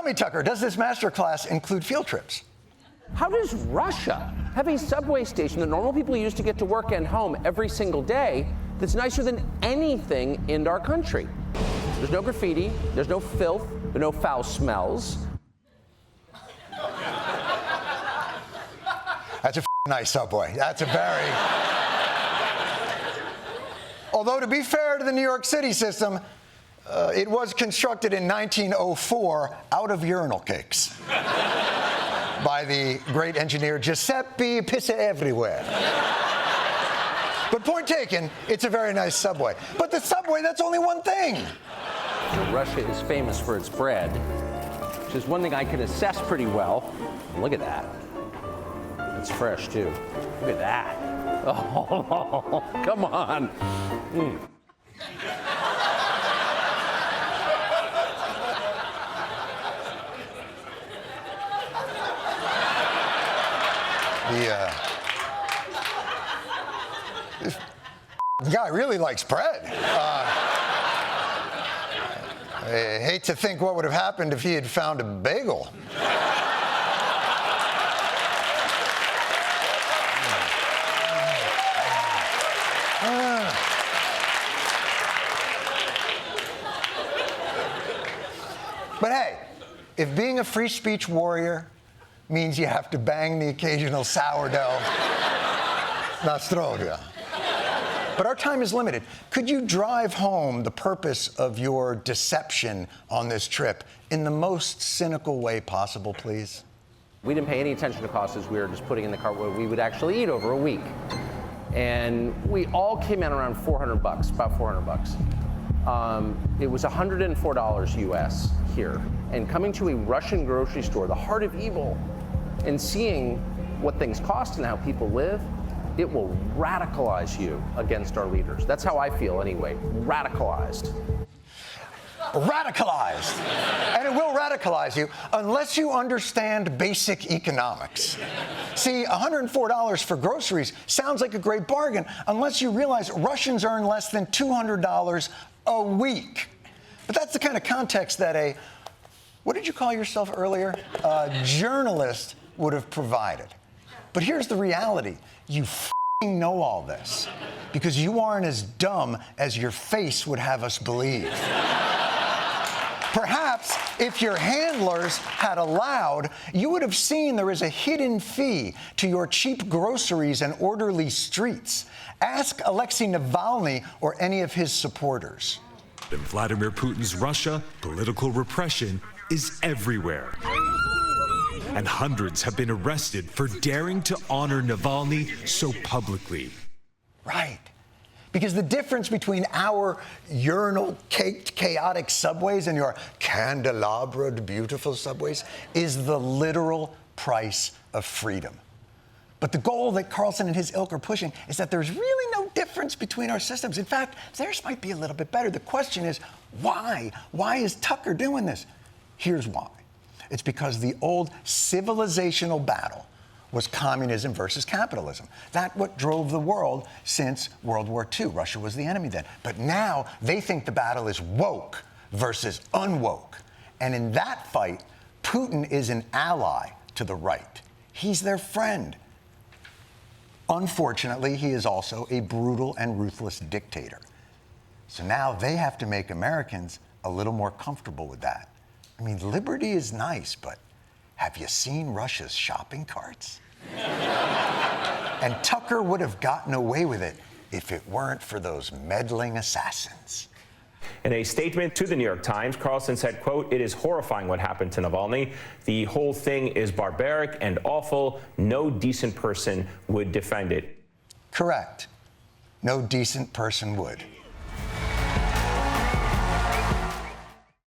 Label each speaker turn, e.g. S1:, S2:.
S1: me, Tucker, does this masterclass include field trips?
S2: How does Russia have a subway station that normal people use to get to work and home every single day that's nicer than anything in our country? There's no graffiti, there's no filth, there are no foul smells.
S1: That's a nice subway. That's a very... Although, to be fair to the New York City system, it was constructed in 1904 out of urinal cakes by the great engineer Giuseppe Pissa Everywhere. But point taken, it's a very nice subway. But the subway, that's only one thing.
S2: Russia is famous for its bread, which is one thing I can assess pretty well. Look at that. It's fresh, too. Look at that. Oh, come on.
S1: This guy really likes bread. I hate to think what would have happened if he had found a bagel. But hey, if being a free speech warrior means you have to bang the occasional sourdough, Nostrovia. But our time is limited. Could you drive home the purpose of your deception on this trip in the most cynical way possible, please?
S2: We didn't pay any attention to costs as we were just putting in the cart what we would actually eat over a week. And we all came in around $400, about $400. It was $104 US here. And coming to a Russian grocery store, the heart of evil, and seeing what things cost and how people live, it will radicalize you against our leaders. That's how I feel anyway, radicalized.
S1: Radicalized. And it will radicalize you unless you understand basic economics. See, $104 for groceries sounds like a great bargain unless you realize Russians earn less than $200 a week. But that's the kind of context that a, what did you call yourself earlier? A journalist would have provided. But here's the reality. You f***ing know all this because you aren't as dumb as your face would have us believe. Perhaps if your handlers had allowed, you would have seen there is a hidden fee to your cheap groceries and orderly streets. Ask Alexei Navalny or any of his supporters.
S3: In Vladimir Putin's Russia, political repression is everywhere. And hundreds have been arrested for daring to honor Navalny so publicly.
S1: Right. Because the difference between our urinal-caked, chaotic subways and your candelabred, beautiful subways is the literal price of freedom. But the goal that Carlson and his ilk are pushing is that there's really no difference between our systems. In fact, theirs might be a little bit better. The question is, why? Why is Tucker doing this? Here's why. It's because the old civilizational battle was communism versus capitalism. That's what drove the world since World War II. Russia was the enemy then. But now they think the battle is woke versus unwoke. And in that fight, Putin is an ally to the right. He's their friend. Unfortunately, he is also a brutal and ruthless dictator. So now they have to make Americans a little more comfortable with that. I mean, liberty is nice, but have you seen Russia's shopping carts? And Tucker would have gotten away with it if it weren't for those meddling assassins.
S4: In a statement to the New York Times, Carlson said, quote, "It is horrifying what happened to Navalny. The whole thing is barbaric and awful. No decent person would defend it."
S1: Correct. No decent person would.